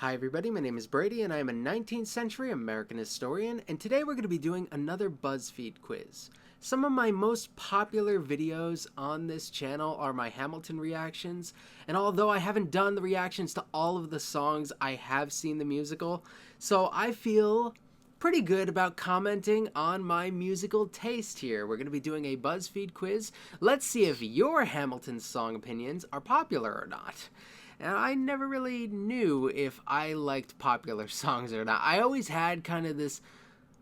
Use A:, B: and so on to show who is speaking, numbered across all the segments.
A: Hi everybody, my name is Brady and I am a 19th century American historian, and today we're going to be doing another BuzzFeed quiz. Some of my most popular videos on this channel are my Hamilton reactions, and although I haven't done the reactions to all of the songs, I have seen the musical, so I feel pretty good about commenting on my musical taste here. We're going to be doing a BuzzFeed quiz. Let's see if your Hamilton song opinions are popular or not. And I never really knew if I liked popular songs or not. I always had kind of this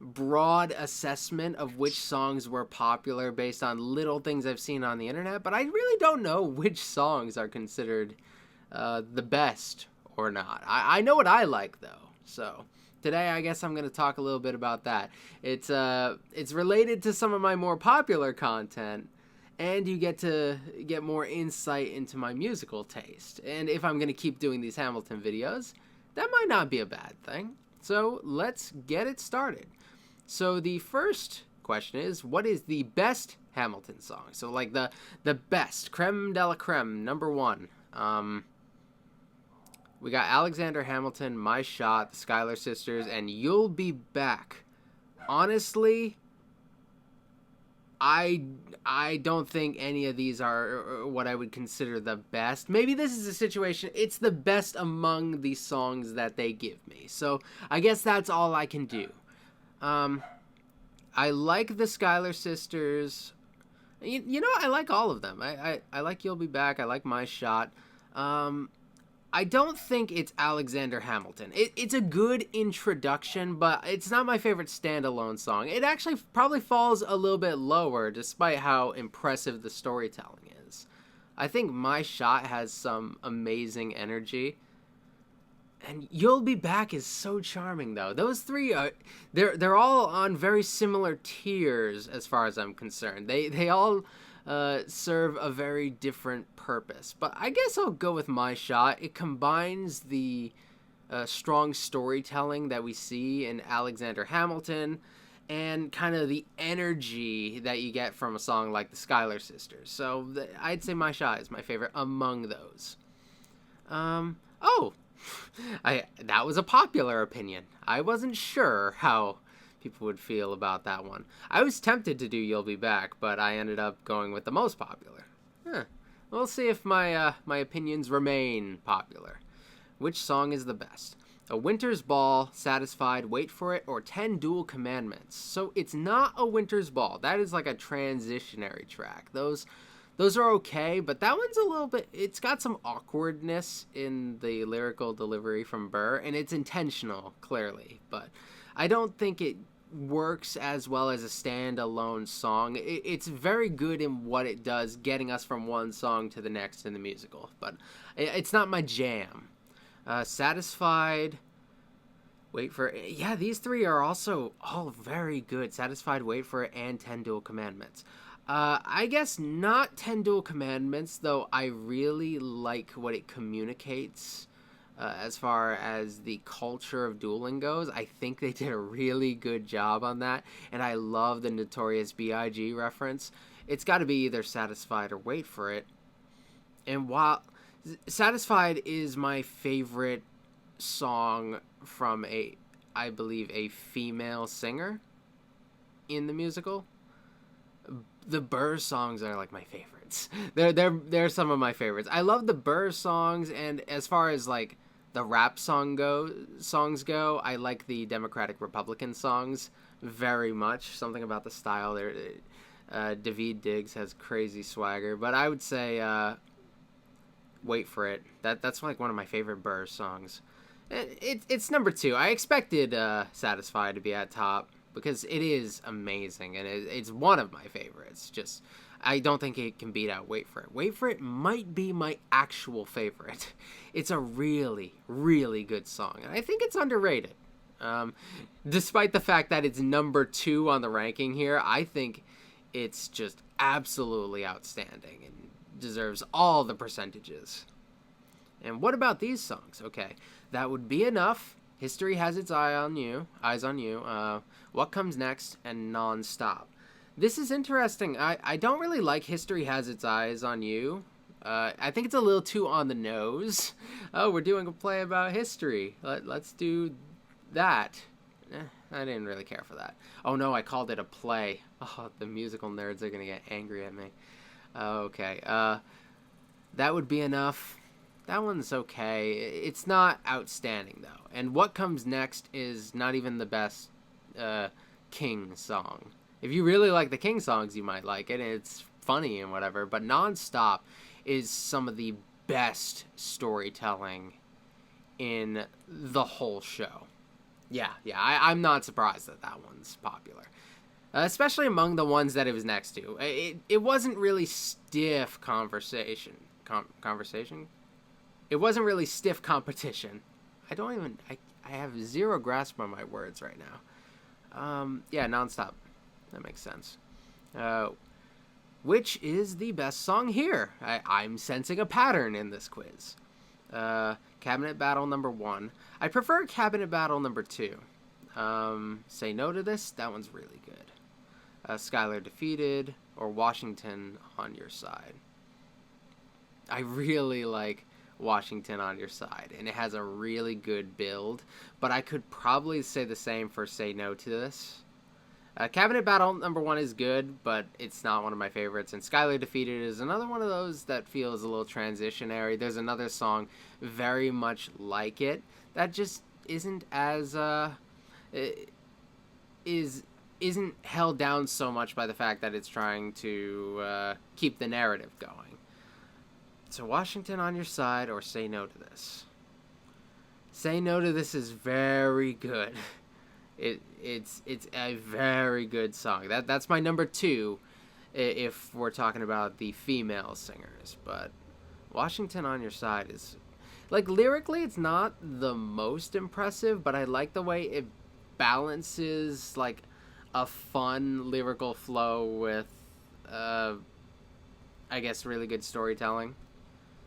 A: broad assessment of which songs were popular based on little things I've seen on the internet, but I really don't know which songs are considered the best or not. I know what I like though, so today I guess I'm going to talk a little bit about that. It's related to some of my more popular content, and you get to get more insight into my musical taste. And if I'm going to keep doing these Hamilton videos, that might not be a bad thing. So let's get it started. So the first question is, what is the best Hamilton song? So like the best, creme de la creme, number one. We got Alexander Hamilton, My Shot, the Schuyler Sisters, and You'll Be Back. Honestly, I don't think any of these are what I would consider the best. Maybe this is a situation, it's the best among the songs that they give me. So I guess that's all I can do. I like the Schuyler Sisters. You know, I like all of them. I like You'll Be Back. I like My Shot. I don't think it's Alexander Hamilton. It's a good introduction, but it's not my favorite standalone song. It actually probably falls a little bit lower, despite how impressive the storytelling is. I think My Shot has some amazing energy. And You'll Be Back is so charming, though. Those three are they're all on very similar tiers as far as I'm concerned. They all serve a very different purpose. But I guess I'll go with My Shot. It combines the strong storytelling that we see in Alexander Hamilton and kind of the energy that you get from a song like the Schuyler Sisters. So I'd say My Shot is my favorite among those. Oh, that was a popular opinion. I wasn't sure how people would feel about that one. I was tempted to do You'll Be Back, but I ended up going with the most popular. We'll see if my opinions remain popular. Which song is the best? A Winter's Ball, Satisfied, Wait for It, or 10 Dual Commandments? So it's not A Winter's Ball. That is like a transitionary track. Those are okay, but that one's a little bit, it's got some awkwardness in the lyrical delivery from Burr, and it's intentional, clearly, but I don't think it works as well as a standalone song. It's very good in what it does, getting us from one song to the next in the musical, but it's not my jam. Satisfied, Wait for It. Yeah, these three are also all very good. Satisfied, Wait for It, and 10 Dual Commandments. I guess not 10 Dual Commandments, though I really like what it communicates as far as the culture of dueling goes. I think they did a really good job on that, and I love the Notorious B.I.G. reference. It's got to be either Satisfied or Wait for It. And while Satisfied is my favorite song from I believe, a female singer in the musical, the Burr songs are like my favorites. They're some of my favorites. I love the Burr songs, and as far as like the rap songs go, I like the Democratic Republican songs very much. Something about the style there. Daveed Diggs has crazy swagger, but I would say Wait for It. That's like one of my favorite Burr songs. It's number two. I expected Satisfied to be at top, because it is amazing, and it's one of my favorites. Just, I don't think it can beat out Wait for It. Wait for It might be my actual favorite. It's a really, really good song, and I think it's underrated. Despite the fact that it's number two on the ranking here, I think it's just absolutely outstanding and deserves all the percentages. And what about these songs? Okay, That Would Be Enough, History Has Its Eyes on You, What Comes Next, and Non-Stop. This is interesting. I don't really like History Has Its Eyes on You. I think it's a little too on the nose. Oh, we're doing a play about history. Let's do that. I didn't really care for that. Oh no, I called it a play. Oh, the musical nerds are gonna get angry at me. Okay, that would be enough. That one's okay. It's not outstanding though. And what comes next is not even the best King song. If you really like the King songs, you might like it. It's funny and whatever. But Nonstop is some of the best storytelling in the whole show. Yeah, I'm not surprised that that one's popular. Especially among the ones that it was next to. It wasn't really stiff conversation. Conversation? It wasn't really stiff competition. I have zero grasp on my words right now. Yeah, Nonstop. That makes sense. Which is the best song here? I'm sensing a pattern in this quiz. Cabinet Battle number 1. I prefer Cabinet Battle number 2. Say No to This. That one's really good. Skylar Defeated or Washington on Your Side. I really like Washington on Your Side, and it has a really good build, but I could probably say the same for Say No to This. Cabinet Battle number 1 is good, but it's not one of my favorites, and Skylar Defeated is another one of those that feels a little transitionary. There's another song very much like it that just isn't as isn't held down so much by the fact that it's trying to keep the narrative going. So Washington on Your Side or Say No to This. Say No to This is very good. It's a very good song. That's my number 2 if we're talking about the female singers. But Washington on Your Side is, like, lyrically it's not the most impressive, but I like the way it balances like a fun lyrical flow with I guess really good storytelling.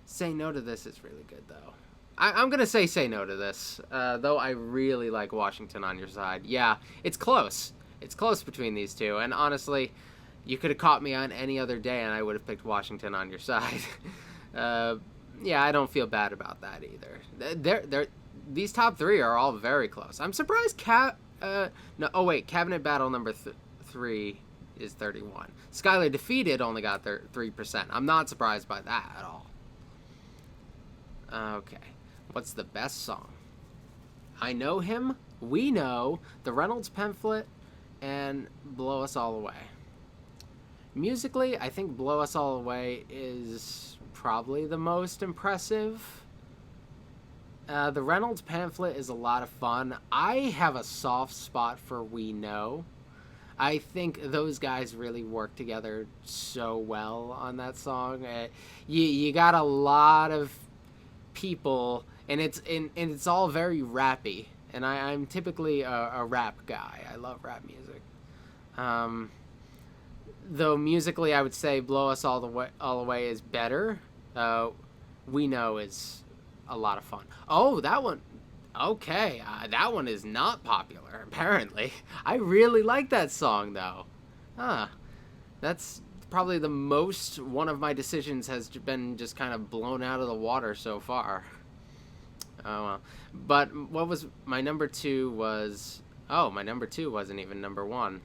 A: Say No to This is really good though. I'm going to say No to This, though I really like Washington on Your Side. Yeah, it's close. It's close between these two, and honestly, you could have caught me on any other day and I would have picked Washington on Your Side. Yeah, I don't feel bad about that either. These top 3 are all very close. I'm surprised Cabinet Battle number 3 is 31. Skylar Defeated only got 3%. I'm not surprised by that at all. Okay. What's the best song? I Know Him, We Know, The Reynolds Pamphlet, and Blow Us All Away. Musically, I think Blow Us All Away is probably the most impressive. The Reynolds Pamphlet is a lot of fun. I have a soft spot for We Know. I think those guys really work together so well on that song. You got a lot of people, and it's all very rappy. And I'm typically a rap guy. I love rap music. Though musically, I would say "Blow Us All the Way" is better. We Know is a lot of fun. Oh, that one. Okay, that one is not popular, apparently. I really like that song, though. That's probably the most one of my decisions has been just kind of blown out of the water so far. Oh, well. But what was my number 2 was... Oh, my number 2 wasn't even number 1.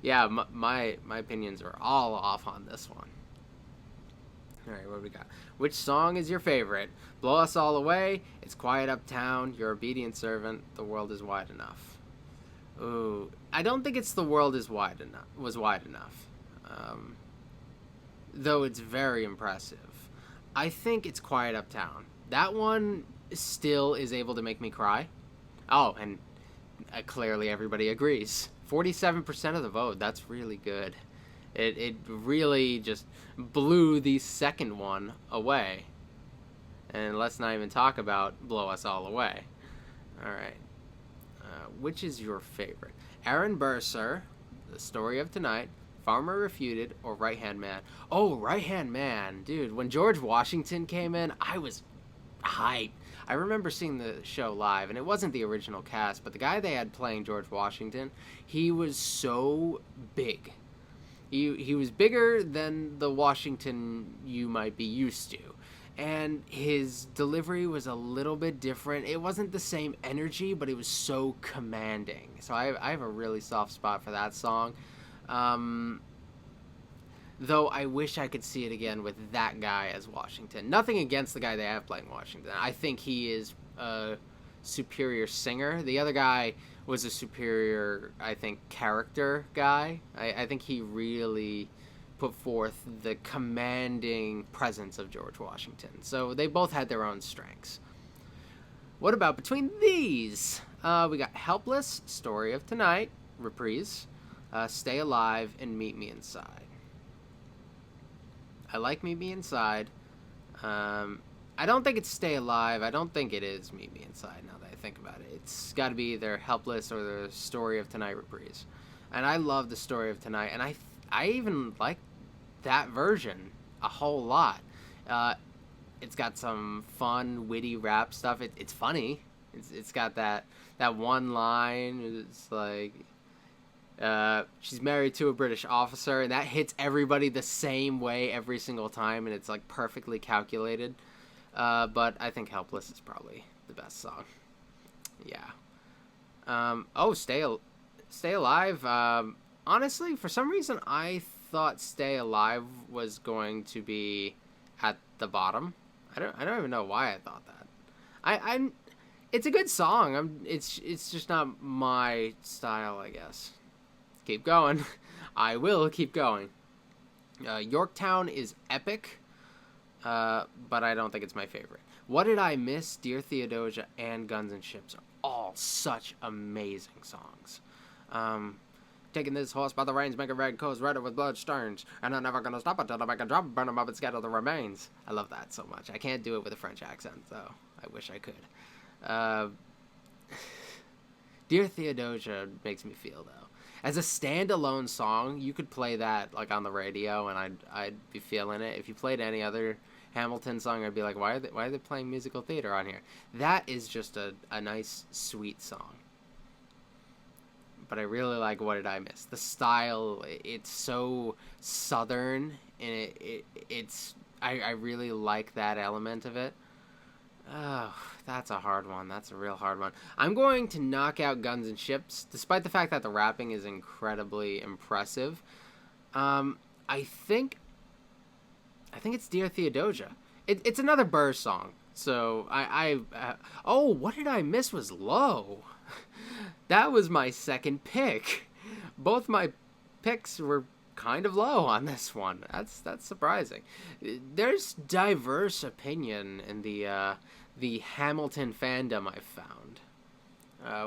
A: Yeah, my opinions are all off on this one. Alright, what do we got? Which song is your favorite? Blow Us All Away, It's Quiet Uptown, Your Obedient Servant, The World Is Wide Enough. Ooh, I don't think it's The World Is Wide Enough. Though it's very impressive. I think it's Quiet Uptown. That one still is able to make me cry. Oh, and clearly everybody agrees. 47% of the vote, that's really good. It really just blew the second one away. And let's not even talk about Blow Us All Away. Alright. Which is your favorite? Aaron Burr, The Story of Tonight, Farmer Refuted, or Right Hand Man? Oh, Right Hand Man. Dude, when George Washington came in, I was hyped. I remember seeing the show live, and it wasn't the original cast, but the guy they had playing George Washington, he was so big. He was bigger than the Washington you might be used to. And his delivery was a little bit different. It wasn't the same energy, but it was so commanding. So I have a really soft spot for that song. Um, though I wish I could see it again with that guy as Washington. Nothing against the guy they have playing Washington. I think he is a superior singer. The other guy was a superior, I think, character guy. I think he really put forth the commanding presence of George Washington. So they both had their own strengths. What about between these? We got Helpless, Story of Tonight, Reprise, Stay Alive, and Meet Me Inside. I like Meet Me Inside. I don't think it's Stay Alive. I don't think it is Meet Me Inside now that I think about it. It's got to be either Helpless or the Story of Tonight Reprise. And I love the Story of Tonight, and I even like that version a whole lot. It's got some fun, witty rap stuff. It's funny. It's got that one line. It's like, she's married to a British officer, and that hits everybody the same way every single time, and it's like perfectly calculated. But I think Helpless is probably the best song. Yeah. Stay Alive. Honestly, for some reason, I thought Stay Alive was going to be at the bottom. I don't even know why I thought that. I'm it's a good song. It's just not my style, I guess. Keep going. I will keep going. Yorktown is epic, but I don't think it's my favorite. What Did I Miss, Dear Theodosia, and Guns and Ships are all such amazing songs. Taking this horse by the reins, make a red coast, red it with blood stearns, and I'm never gonna stop until I make a drop, burn them up and scatter the remains. I love that so much. I can't do it with a French accent, though. I wish I could. Dear Theodosia makes me feel, though. As a standalone song, you could play that like on the radio, and I'd be feeling it. If you played any other Hamilton song, I'd be like, why are they playing musical theater on here? That is just a nice, sweet song. But I really like What Did I Miss? The style, it's so southern, and I really like that element of it. Oh, that's a hard one. That's a real hard one. I'm going to knock out Guns and Ships, despite the fact that the rapping is incredibly impressive. I think it's Dear Theodosia. It's another Burr song. So What Did I Miss was low. That was my second pick. Both my picks were kind of low on this one. That's surprising. There's diverse opinion in the Hamilton fandom I've found.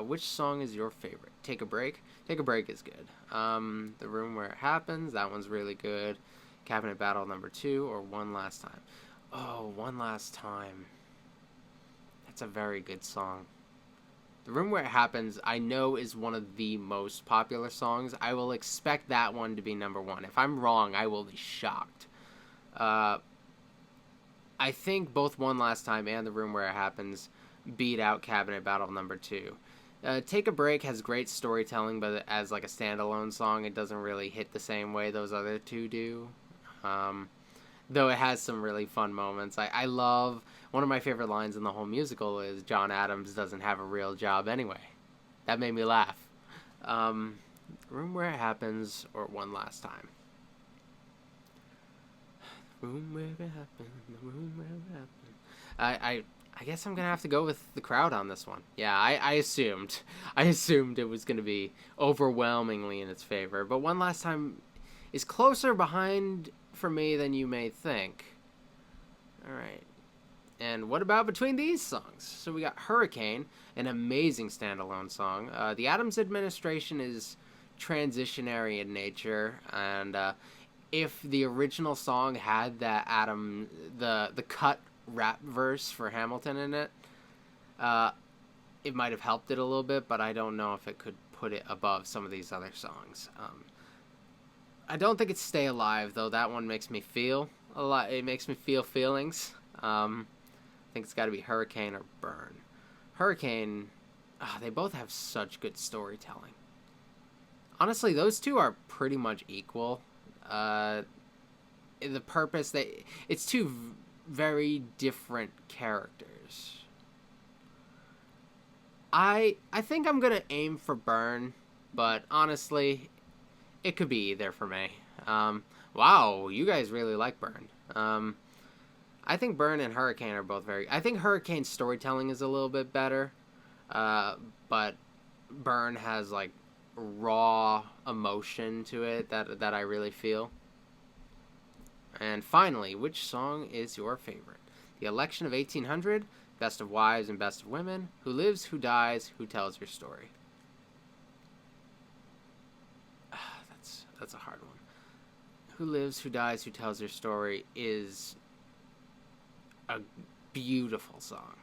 A: Which song is your favorite? Take a Break? Take a Break is good. The Room Where It Happens, that one's really good. Cabinet Battle number 2, or One Last Time. Oh, One Last Time. That's a very good song. The Room Where It Happens, I know, is one of the most popular songs. I will expect that one to be number 1. If I'm wrong, I will be shocked. I think both One Last Time and The Room Where It Happens beat out Cabinet Battle number 2. Take a Break has great storytelling, but as like a standalone song, it doesn't really hit the same way those other two do. Though it has some really fun moments. I love, one of my favorite lines in the whole musical is John Adams doesn't have a real job anyway. That made me laugh. Room Where It Happens, or One Last Time. Room Where It Happens, the Room Where It Happens. I guess I'm gonna have to go with the crowd on this one. Yeah, I assumed it was gonna be overwhelmingly in its favor, but One Last Time is closer behind for me than you may think. All right. And what about between these songs? So we got Hurricane, an amazing standalone song. The Adams administration is transitionary in nature, and if the original song had that the cut rap verse for Hamilton in it, it might have helped it a little bit, but I don't know if it could put it above some of these other songs. I don't think it's Stay Alive, though. That one makes me feel a lot. It makes me feel feelings. I think it's got to be Hurricane or Burn. Hurricane, they both have such good storytelling. Honestly, those two are pretty much equal. the purpose that it's two very different characters. I think I'm gonna aim for Burn, but honestly, it could be either for me. Wow, you guys really like Burn. I think Burn and Hurricane are both very. I think Hurricane's storytelling is a little bit better, but Burn has like raw emotion to it that I really feel. And finally, which song is your favorite? The Election of 1800, Best of Wives and Best of Women, Who Lives, Who Dies, Who Tells Your Story? That's a hard one. Who Lives, Who Dies, Who Tells Your Story is a beautiful song.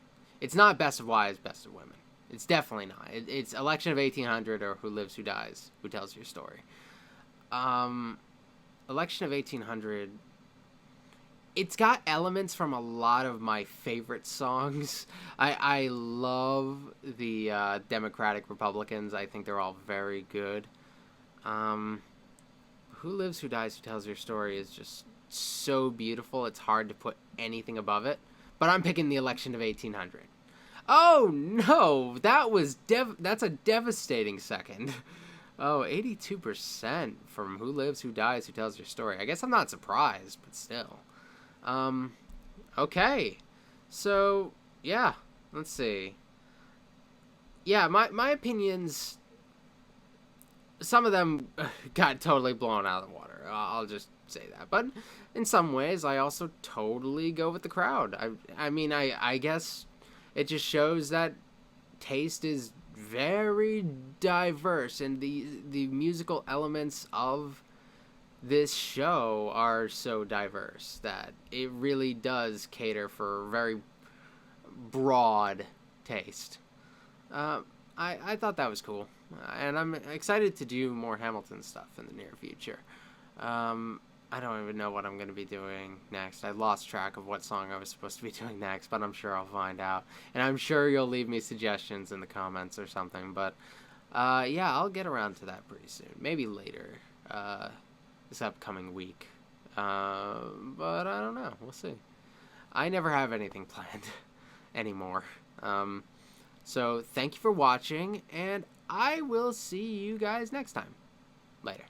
A: It's not Best of Wives, Best of Women. It's definitely not. It's Election of 1800 or Who Lives, Who Dies, Who Tells Your Story. Election of 1800, it's got elements from a lot of my favorite songs. I love the Democratic Republicans. I think they're all very good. Who Lives, Who Dies, Who Tells Your Story is just so beautiful. It's hard to put anything above it. But I'm picking the Election of 1800. Oh, no. That's a devastating second. Oh, 82% from Who Lives, Who Dies, Who Tells Your Story. I guess I'm not surprised, but still. Okay. So, yeah. Let's see. Yeah, my opinions, some of them got totally blown out of the water. I'll just say that. But in some ways, I also totally go with the crowd. I mean, I guess it just shows that taste is very diverse, and the musical elements of this show are so diverse that it really does cater for very broad taste. I thought that was cool, and I'm excited to do more Hamilton stuff in the near future. I don't even know what I'm going to be doing next. I lost track of what song I was supposed to be doing next, but I'm sure I'll find out. And I'm sure you'll leave me suggestions in the comments or something. But, yeah, I'll get around to that pretty soon. Maybe later this upcoming week. But I don't know. We'll see. I never have anything planned anymore. So thank you for watching, and I will see you guys next time. Later.